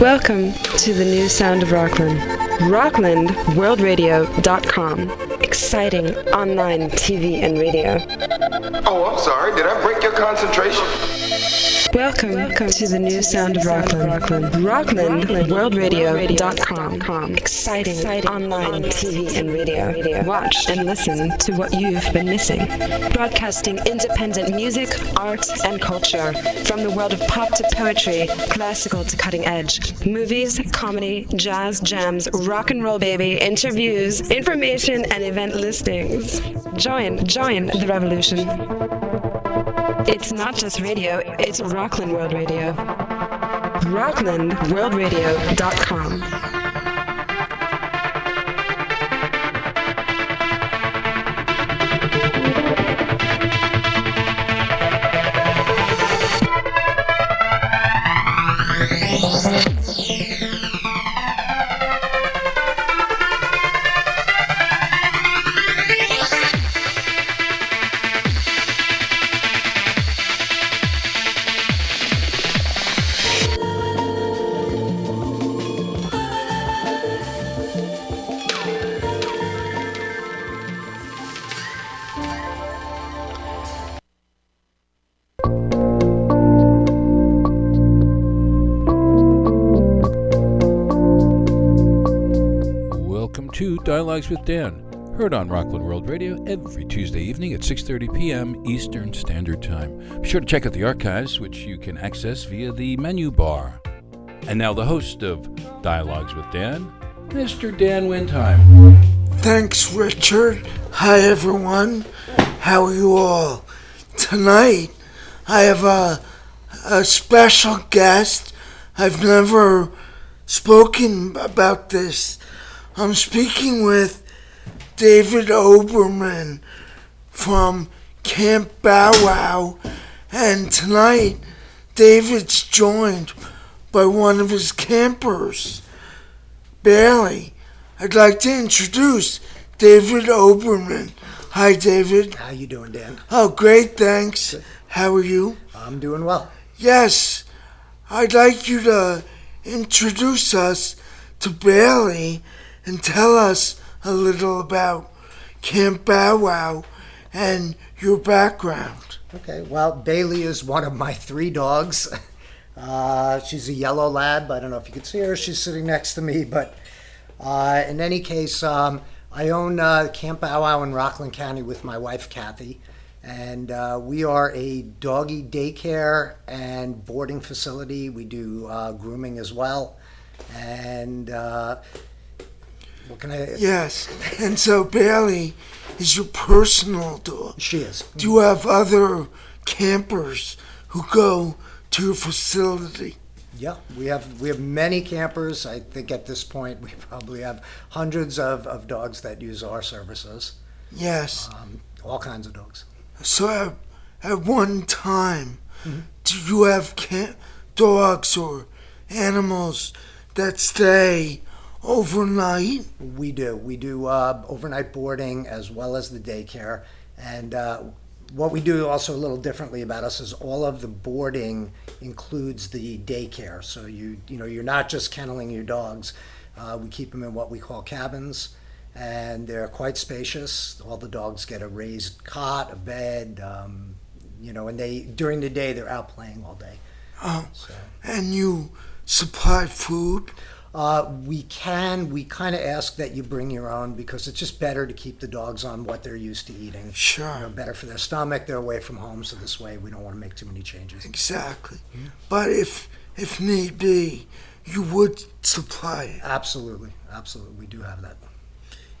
Welcome to the new sound of Rockland. RocklandWorldRadio.com. Exciting online TV and radio. Oh, I'm sorry. Did I break your concentration? Welcome to the new sound of Rockland. RocklandWorldRadio.com. Exciting online TV and radio. Watch and listen to what you've been missing. Broadcasting independent music, art, and culture. From the world of pop to poetry, classical to cutting edge. Movies, comedy, jazz, jams, rock and roll baby, interviews, information, and event listings. Join the revolution. It's not just radio, it's Rockland World Radio. RocklandWorldRadio.com. Dialogues with Dan, heard on Rockland World Radio every Tuesday evening at 6:30 p.m. Eastern Standard Time. Be sure to check out the archives, which you can access via the menu bar. And now the host of Dialogues with Dan, Mr. Dan Windheim. Thanks, Richard. Hi, everyone. How are you all? Tonight, I have a special guest. I've never spoken about this. I'm speaking with David Oberman from Camp Bow Wow, and tonight David's joined by one of his campers, Bailey. I'd like to introduce David Oberman. Hi, David. How you doing, Dan? Oh, great, thanks. Good. How are you? I'm doing well. Yes, I'd like you to introduce us to Bailey and tell us a little about Camp Bow Wow and your background. Okay, well, Bailey is one of my 3 dogs. She's a yellow lab. I don't know if you can see her. She's sitting next to me. But in any case, I own Camp Bow Wow in Rockland County with my wife, Kathy. And we are a doggy daycare and boarding facility. We do grooming as well. And what can I... Yes, and so Bailey is your personal dog. She is. Do you have other campers who go to your facility? Yeah, we have many campers. I think at this point we probably have hundreds of dogs that use our services. Yes. All kinds of dogs. So at one time, do you have dogs or animals that stay overnight? We do overnight boarding as well as the daycare. And what we do also a little differently about us is all of the boarding includes the daycare. So you're not just kenneling your dogs. We keep them in what we call cabins, and they're quite spacious. All the dogs get a raised cot, a bed, and during the day they're out playing all day. Oh, so. And you supply food? We kind of ask that you bring your own because it's just better to keep the dogs on what they're used to eating. Sure. Better for their stomach. They're away from home, so this way we don't want to make too many changes. Exactly. Mm-hmm. But if need be, you would supply it. Absolutely. We do have that.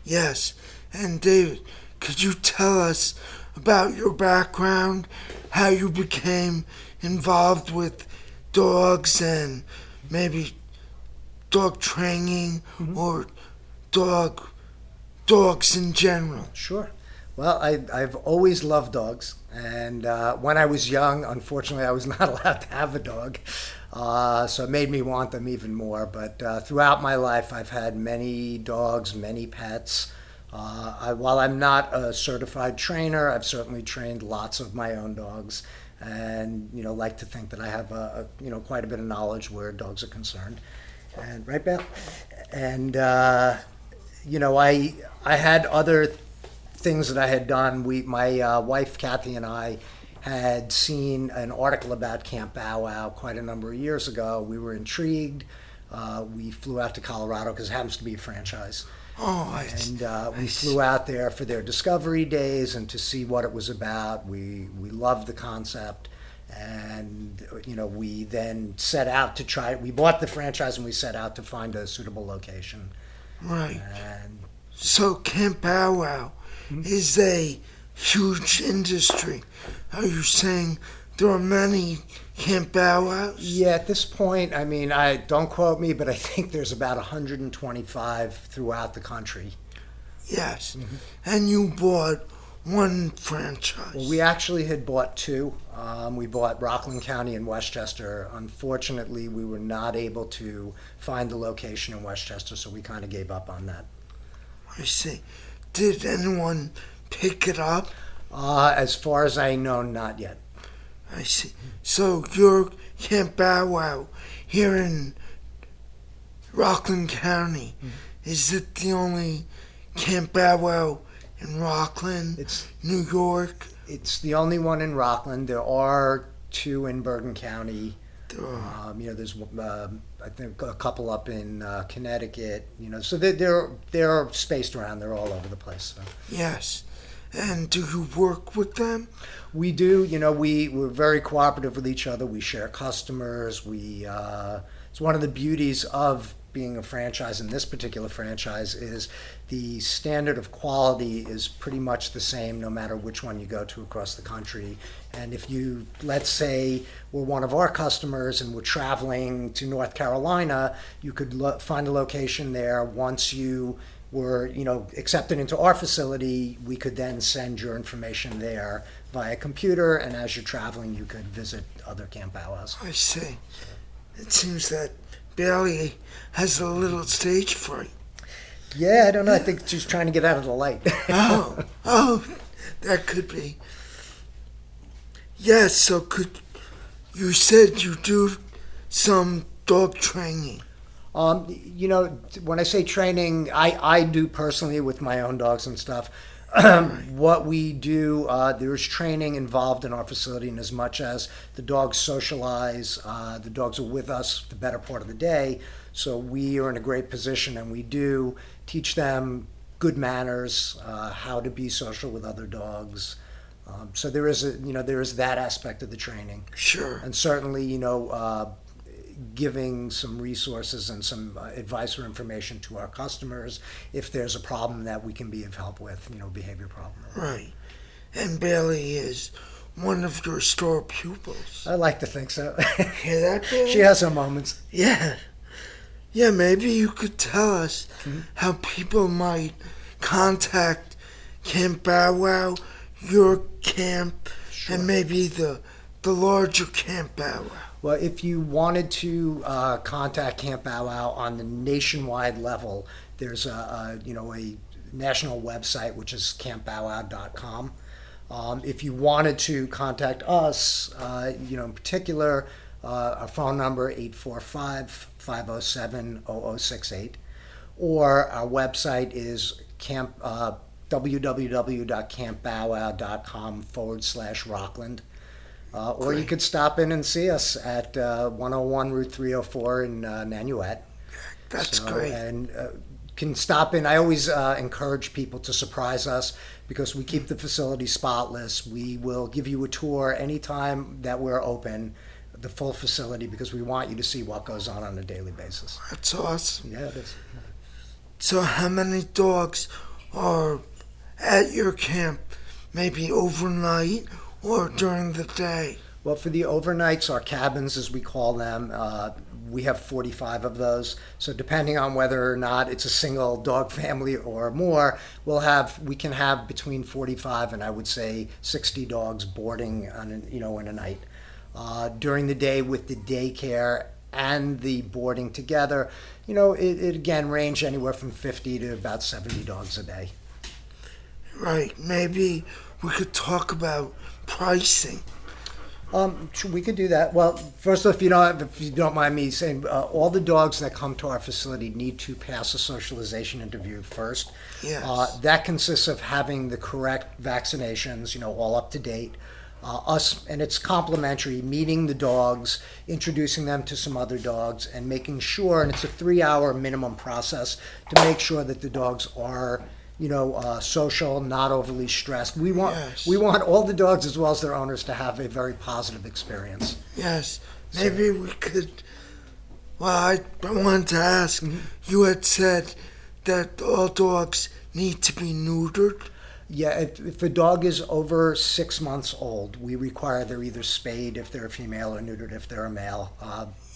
Yes. And David, could you tell us about your background, how you became involved with dogs and maybe dog training or dogs in general? Sure. Well, I've always loved dogs, and when I was young, unfortunately, I was not allowed to have a dog, so it made me want them even more. But throughout my life, I've had many dogs, many pets. While I'm not a certified trainer, I've certainly trained lots of my own dogs, and like to think that I have quite a bit of knowledge where dogs are concerned. And right, Beth? And I had other things that I had done. My wife Kathy and I had seen an article about Camp Bow Wow quite a number of years ago. We were intrigued. We flew out to Colorado because it happens to be a franchise. We flew out there for their discovery days and to see what it was about. We loved the concept, and we then set out to try. We bought the franchise and we set out to find a suitable location. Right. And so Camp Bow Wow is a huge industry. Are you saying there are many Camp Bow Wows? Yeah, at this point, I don't quote me, but I think there's about 125 throughout the country. Yes. And you bought one franchise. Well, we actually had bought two. We bought Rockland County and Westchester. Unfortunately, we were not able to find the location in Westchester, so we kind of gave up on that. I see. Did anyone pick it up? As far as I know, not yet. I see. So your Camp Bow Wow here in Rockland County, is it the only Camp Bow Wow in Rockland, New York? It's the only one in Rockland. There are two in Bergen County. There's I think a couple up in Connecticut. So they're spaced around. They're all over the place. So. Yes. And do you work with them? We do. We're very cooperative with each other. We share customers. It's one of the beauties of being a franchise, in this particular franchise, is the standard of quality is pretty much the same no matter which one you go to across the country. And if you, let's say, were one of our customers and were traveling to North Carolina, you could find a location there. Once you were, accepted into our facility, we could then send your information there via computer, and as you're traveling, you could visit other Camp Bow Wows. I see. It seems that Bailey has a little stage fright. Yeah, I don't know. I think she's trying to get out of the light. Oh, that could be. Yes, so you said you do some dog training. When I say training, I do personally with my own dogs and stuff. What we do, there's training involved in our facility, and as much as the dogs socialize, the dogs are with us the better part of the day, so we are in a great position, and we do teach them good manners, how to be social with other dogs. So there is that aspect of the training. Sure. And certainly, giving some resources and some advice or information to our customers if there's a problem that we can be of help with, behavior problem. Right. And Bailey is one of your store pupils. I like to think so. Hear that, Bailey? She has her moments. Yeah. Yeah, maybe you could tell us how people might contact Camp Bow Wow, your camp, Sure. and maybe the larger Camp Bow Wow. Well, if you wanted to contact Camp Bow Wow on the nationwide level, there's a national website, which is campbowwow.com. If you wanted to contact us, in particular, our phone number 845-507-0068, or our website is www.campbowwow.com/Rockland. Or you could stop in and see us at 101 Route 304 in Nanuet. That's great. And can stop in. I always encourage people to surprise us because we keep the facility spotless. We will give you a tour anytime that we're open, the full facility, because we want you to see what goes on a daily basis. That's awesome. Yeah, it is. So how many dogs are at your camp? Maybe overnight or during the day? Well, for the overnights, our cabins, as we call them, we have 45 of those. So depending on whether or not it's a single dog family or more, we can have between 45 and I would say 60 dogs boarding in a night. During the day with the daycare and the boarding together, it again range anywhere from 50 to about 70 dogs a day. Right. Maybe we could talk about pricing. We could do that. Well, first off, if you don't mind me saying, all the dogs that come to our facility need to pass a socialization interview first. Yes. That consists of having the correct vaccinations, all up to date. And it's complimentary, meeting the dogs, introducing them to some other dogs, and making sure, and it's a 3-hour minimum process, to make sure that the dogs are social, not overly stressed. We want all the dogs as well as their owners to have a very positive experience. Yes. Maybe we could. Well, I wanted to ask. You had said that all dogs need to be neutered. Yeah, if a dog is over 6 months old, we require they're either spayed if they're a female or neutered if they're a male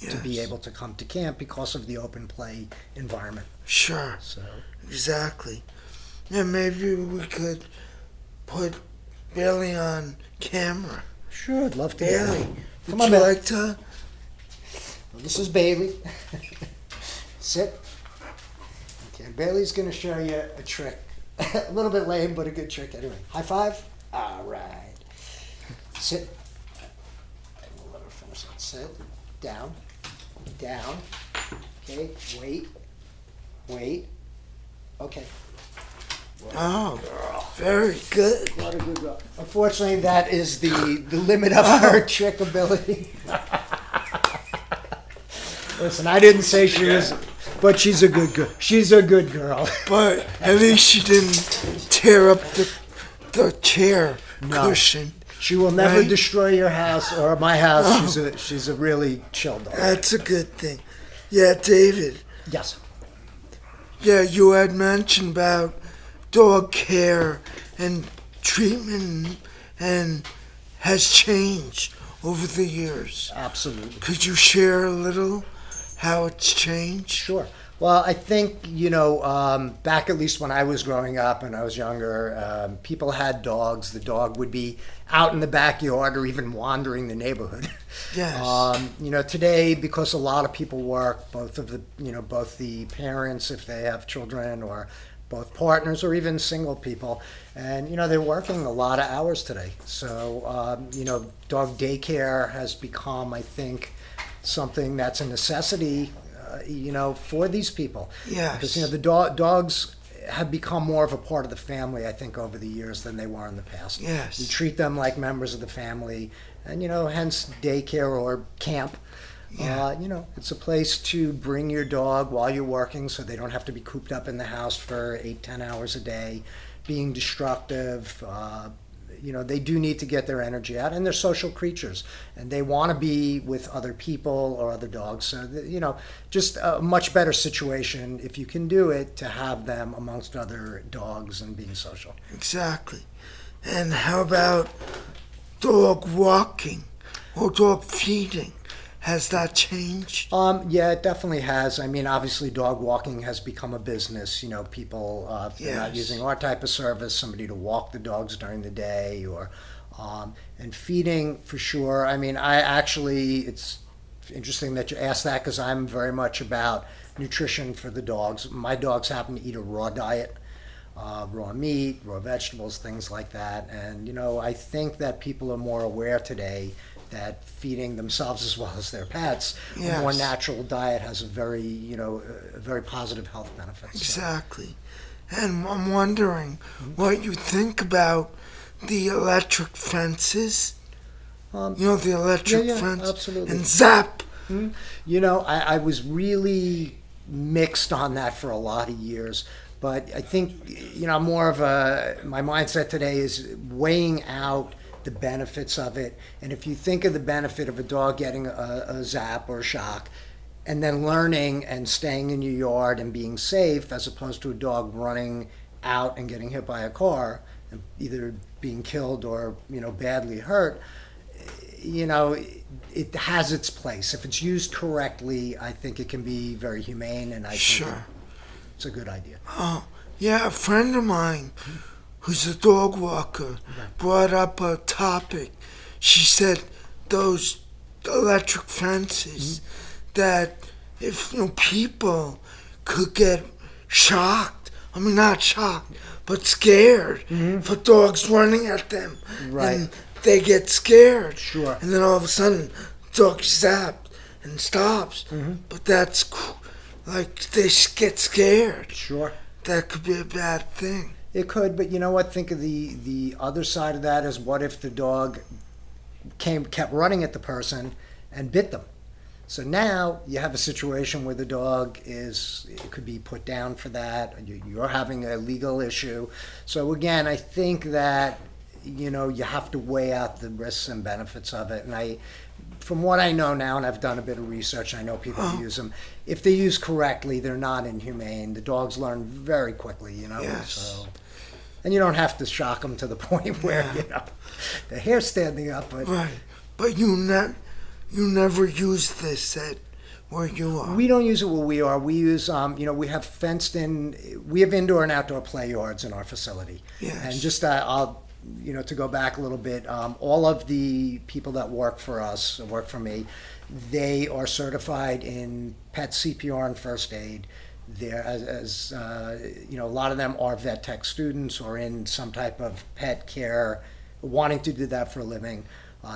to be able to come to camp because of the open play environment. Sure. So exactly. Yeah, maybe we could put Bailey on camera. Sure, I'd love to. Bailey, Come would on, you Bailey. like to? Well, this is Bailey. Sit. Okay, Bailey's going to show you a trick. A little bit lame, but a good trick anyway. High five. All right. Sit. And we'll let her finish it. Sit. Down. Down. Okay. Wait. Okay. Oh, very good. What a good girl. Unfortunately, that is the limit of her trick ability. Listen, I didn't say she was, but she's a good girl. She's a good girl. But at least she didn't tear up the chair cushion. She will never Right? destroy your house or my house. She's a really chill dog. That's a good thing. Yeah, David. Yes. Yeah, you had mentioned about dog care and treatment and has changed over the years. Absolutely. Could you share a little how it's changed? Sure. Well, I think, back at least when I was growing up and I was younger, people had dogs. The dog would be out in the backyard or even wandering the neighborhood. Yes. Today, because a lot of people work, both the parents, if they have children, or both partners or even single people, and they're working a lot of hours today. So dog daycare has become, I think, something that's a necessity for these people. Yes. Because the dogs have become more of a part of the family, I think, over the years than they were in the past. Yes. We treat them like members of the family, and hence daycare or camp. Yeah. It's a place to bring your dog while you're working, so they don't have to be cooped up in the house for 8-10 hours a day, being destructive. They do need to get their energy out, and they're social creatures, and they want to be with other people or other dogs. So, just a much better situation, if you can do it, to have them amongst other dogs and being social. Exactly. And how about dog walking or dog feeding? Has that changed? Yeah, it definitely has. I mean, obviously, dog walking has become a business. People they're not using our type of service, somebody to walk the dogs during the day, or and feeding for sure. I mean, it's interesting that you asked that because I'm very much about nutrition for the dogs. My dogs happen to eat a raw diet. Raw meat, raw vegetables, things like that. And, I think that people are more aware today that feeding themselves as well as their pets a more natural diet has a very positive health benefits. Exactly. And I'm wondering what you think about the electric fences. The electric fence. Absolutely. And zap. I was really mixed on that for a lot of years. But I think, more of my mindset today is weighing out the benefits of it. And if you think of the benefit of a dog getting a zap or a shock, and then learning and staying in your yard and being safe, as opposed to a dog running out and getting hit by a car, and either being killed or, badly hurt, it has its place. If it's used correctly, I think it can be very humane, and I think it's a good idea. Oh, yeah, a friend of mine who's a dog walker brought up a topic. She said those electric fences, that if people could get shocked, I mean not shocked, but scared for dogs running at them. Right. And they get scared. Sure. And then all of a sudden, dog zapped and stops. But that's like they get scared. Sure. That could be a bad thing. It could, but you know what? Think of the other side of that is what if the dog kept running at the person and bit them? So now you have a situation where the dog it could be put down for that. You're having a legal issue. So again, I think that, you have to weigh out the risks and benefits of it. And from what I know now, and I've done a bit of research, I know people use them. If they use correctly, they're not inhumane. The dogs learn very quickly, Yes. So, and you don't have to shock them to the point where, the hair's standing up. But Right. But you never use this at where you are. we don't use it where we are. We use, we have we have indoor and outdoor play yards in our facility. Yes. And just, to go back a little bit, all of the people that work for me, they are certified in pet CPR and first aid. They're, a lot of them are vet tech students or in some type of pet care, wanting to do that for a living.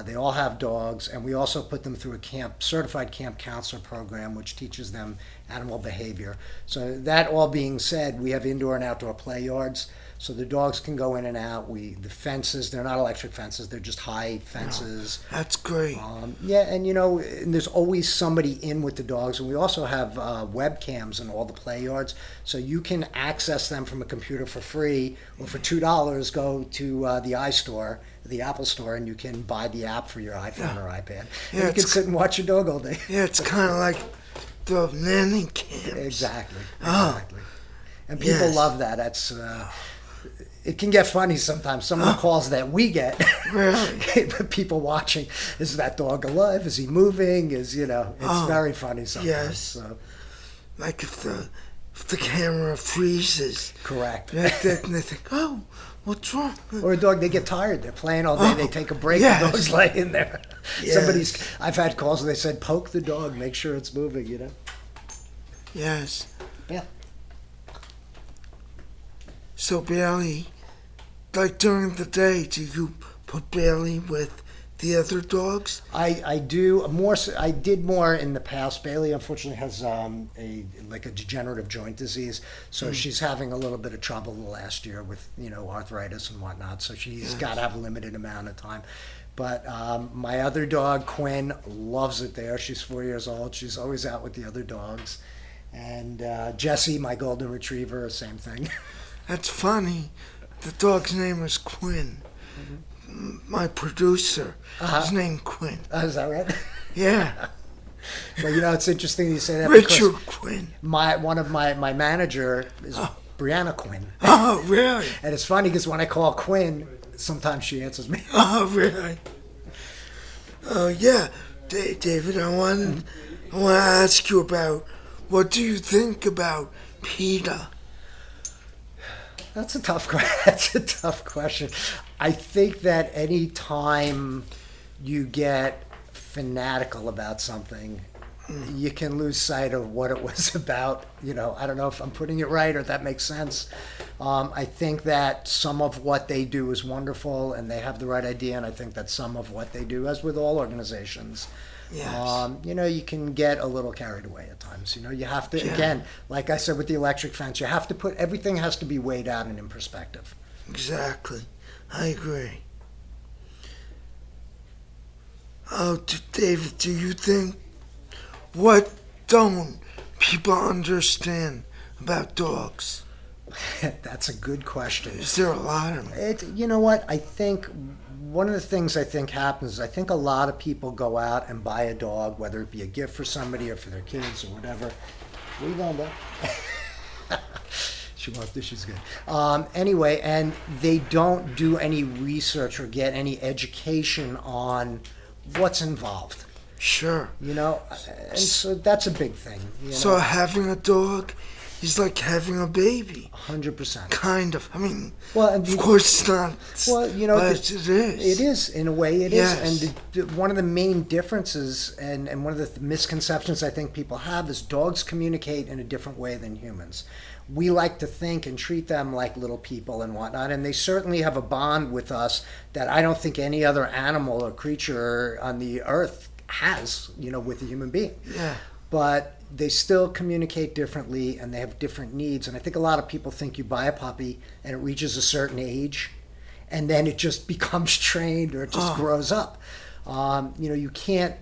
They all have dogs, and we also put them through a certified camp counselor program, which teaches them animal behavior. So that all being said, we have indoor and outdoor play yards, so the dogs can go in and out. The fences, they're not electric fences, they're just high fences. That's great. And there's always somebody in with the dogs, and we also have webcams in all the play yards, so you can access them from a computer for free, or for $2, go to the iStore, the Apple Store, and you can buy the app for your iPhone or iPad. And you can sit and watch your dog all day. Yeah, it's kind of like the nanny cams. Exactly. Oh. And people love that. That's it can get funny sometimes. Some of the calls that we get, Really? people watching, is that dog alive? Is he moving? It's very funny sometimes. Yes. So. Like if the camera freezes. Correct. They think, oh, what's wrong? Or a dog, they get tired. They're playing all day. They take a break. Yes. The dog's laying there. Yes. I've had calls where they said, poke the dog, make sure it's moving, Yes. Yeah. So Bailey, like during the day, do you put Bailey with the other dogs? I do more. I did more in the past. Bailey unfortunately has a degenerative joint disease, so she's having a little bit of trouble the last year with arthritis and whatnot. So she's got to have a limited amount of time. But my other dog Quinn loves it there. She's 4 years old. She's always out with the other dogs. And Jessie, my golden retriever, same thing. That's funny. The dog's name is Quinn. My producer, his name Quinn. Is that right? Yeah. Well, it's interesting you say that. Richard Quinn. One of my manager is Brianna Quinn. Oh, really? And it's funny because when I call Quinn, sometimes she answers me. Oh, really? Oh, yeah. David, I want to ask you about, what do you think about PETA? That's a tough question. I think that any time you get fanatical about something, you can lose sight of what it was about. I don't know if I'm putting it right or if that makes sense. I think that some of what they do is wonderful and they have the right idea, and I think that some of what they do, as with all organizations, Yes. you can get a little carried away at times. You have to, again, like I said with the electric fence, you have to everything has to be weighed out and in perspective. Exactly. I agree. Oh, David, do you think, what don't people understand about dogs? That's a good question. Is there a lot of them? You know what? I think one of the things I think happens is I think a lot of people go out and buy a dog, whether it be a gift for somebody or for their kids or whatever. Where you going, Beth? She wants this. She's good. Anyway, and they don't do any research or get any education on what's involved. Sure. And so that's a big thing. So having a dog is like having a baby. 100%. Kind of. I mean, well, of course it's not. Well, but it is. It is, in a way, it Yes. is. And one of the main differences and one of the misconceptions I think people have is dogs communicate in a different way than humans. we like to think and treat them like little people and whatnot, and they certainly have a bond with us that I don't think any other animal or creature on the earth has, with a human being. Yeah. But they still communicate differently, and they have different needs. And I think a lot of people think you buy a puppy and it reaches a certain age, and then it just becomes trained or it just grows up. You can't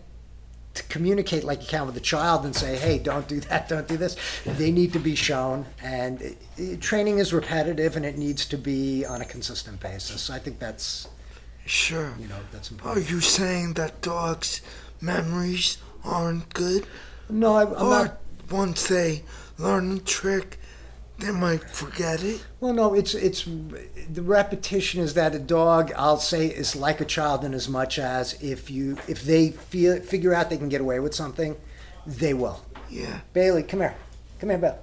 communicate like you can with a child and say, hey, don't do that, don't do this. They need to be shown, and training is repetitive, and it needs to be on a consistent basis. So I think that's Sure. that's important. Are you saying that dogs' memories aren't good? No, I'm Or not. once they learn a trick, they might forget it? Well, no, it's the repetition is that a dog, I'll say, is like a child in as much as if they figure out they can get away with something, they will. Yeah. Bailey, come here, Belle,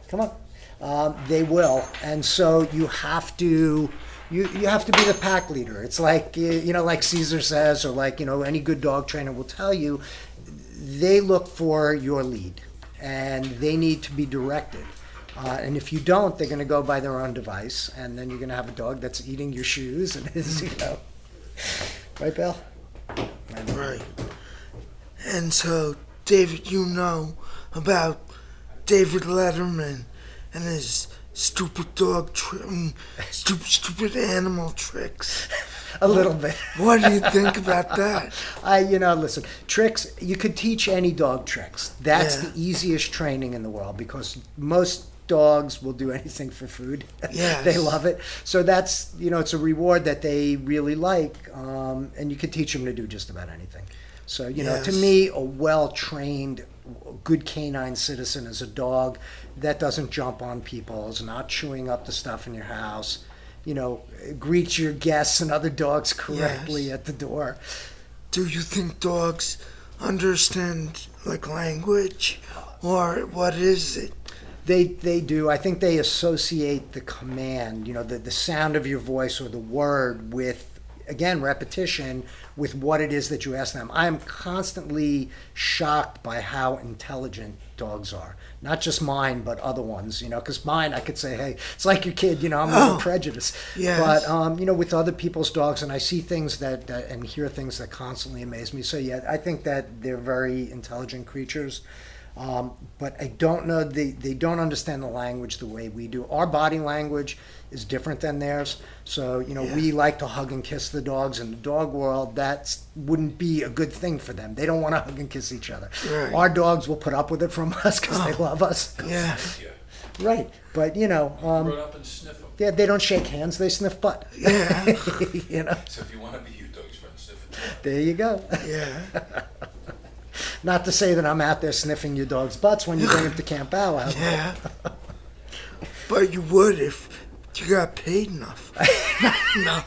come on. They will, and so you have to. You have to be the pack leader. It's like like Caesar says, or like any good dog trainer will tell you. They look for your lead, and they need to be directed. And if you don't, they're going to go by their own device, and then you're going to have a dog that's eating your shoes, and is right, Bill? Right. And so, David, you know about David Letterman and his stupid dog stupid animal tricks. A little bit. What do you think about that? Listen, tricks, you could teach any dog tricks. That's Yeah. the easiest training in the world, because most dogs will do anything for food. Yes. They love it. So that's, it's a reward that they really like, and you could teach them to do just about anything. So, Yes. to me, a well-trained, good canine citizen is a dog that doesn't jump on people, is not chewing up the stuff in your house, greets your guests and other dogs correctly Yes. at the door. Do you think dogs understand, language? Or what is it? They do. I think they associate the command, the sound of your voice or the word with, again, repetition with what it is that you ask them. I am constantly shocked by how intelligent dogs are. Not just mine, but other ones, because mine, I could say, hey, it's like your kid, I'm a little prejudiced. Yes. But, with other people's dogs, and I see things that and hear things that constantly amaze me. So, yeah, I think that they're very intelligent creatures. But I don't know, they don't understand the language the way we do. Our body language is different than theirs. So, we like to hug and kiss the dogs. In the dog world, that wouldn't be a good thing for them. They don't want to hug and kiss each other. Right. Our dogs will put up with it from us because they love us. Yeah. Right. But, Run up and sniff them. yeah, they don't shake hands, they sniff butt. Yeah. So if you want to be your dog's friend, sniff it. There you go. Yeah. Not to say that I'm out there sniffing your dog's butts when you bring him to Camp Bow Wow. Yeah. But you would if you got paid enough. No,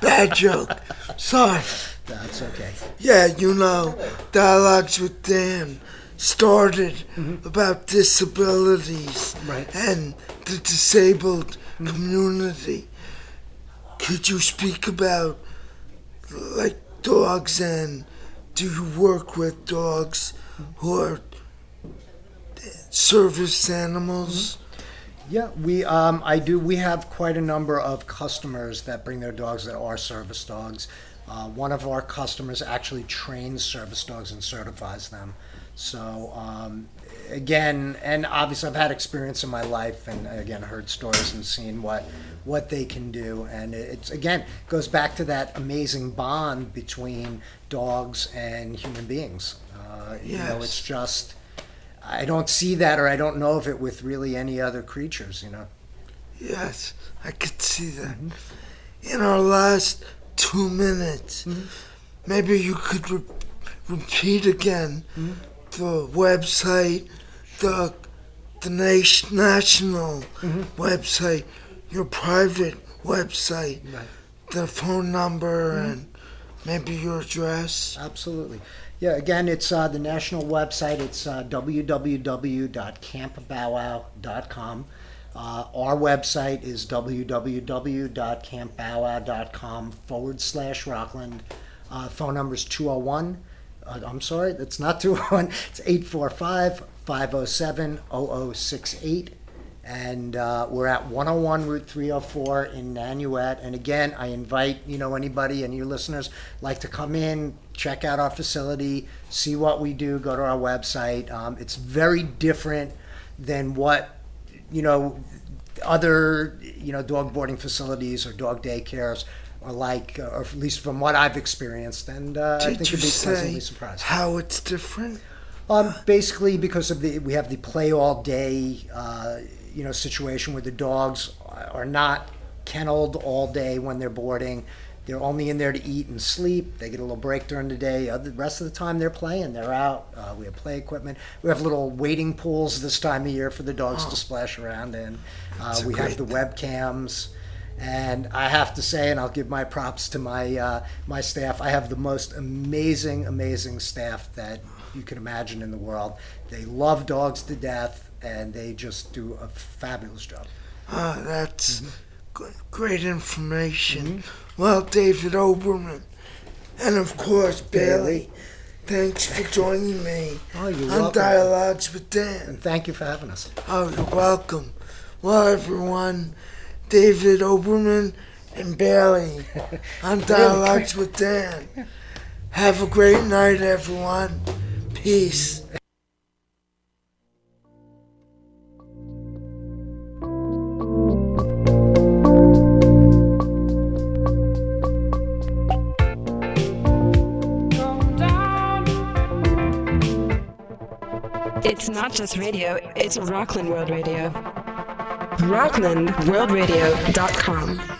bad joke. Sorry. That's okay. Yeah, Dialogues with Dan started about disabilities Right. and the disabled community. Could you speak about, dogs, and do you work with dogs who are service animals? Yeah, I do. We have quite a number of customers that bring their dogs that are service dogs. One of our customers actually trains service dogs and certifies them. So, again, and obviously I've had experience in my life, and again, heard stories and seen what they can do. And it's, again, goes back to that amazing bond between dogs and human beings. Yes. It's just, I don't see that, or I don't know of it with really any other creatures, Yes, I could see that. In our last 2 minutes, maybe you could repeat again the website, the national website, your private website, Right. the phone number, and maybe your address. Absolutely. Yeah, again, it's the national website. It's www.campbowwow.com. Our website is www.campbowwow.com/Rockland. Phone number is 201. I'm sorry, that's not 201. It's 845-507-0068. And we're at 101 Route 304 in Nanuet. And again, I invite, anybody and your listeners like to come in, check out our facility, see what we do, go to our website. It's very different than what, other, dog boarding facilities or dog daycares are like, or at least from what I've experienced. And I think you'd be pleasantly surprised. How it's different? Basically, because of we have the play all day, situation where the dogs are not kennelled all day when they're boarding. They're only in there to eat and sleep. They get a little break during the day. The rest of the time they're playing. They're out. We have play equipment. We have little wading pools this time of year for the dogs to splash around in. We have the webcams. And I have to say, and I'll give my props to my staff, I have the most amazing staff that you can imagine in the world. They love dogs to death, and they just do a fabulous job. That's great information. Well, David Oberman, and of course, Bailey, thanks for joining me on welcome. Dialogues with Dan. And thank you for having us. Oh, you're welcome. Well, everyone, David Oberman and Bailey on Dialogues with Dan. Have a great night, everyone. Peace. It's not just radio, it's Rockland World Radio. RocklandWorldRadio.com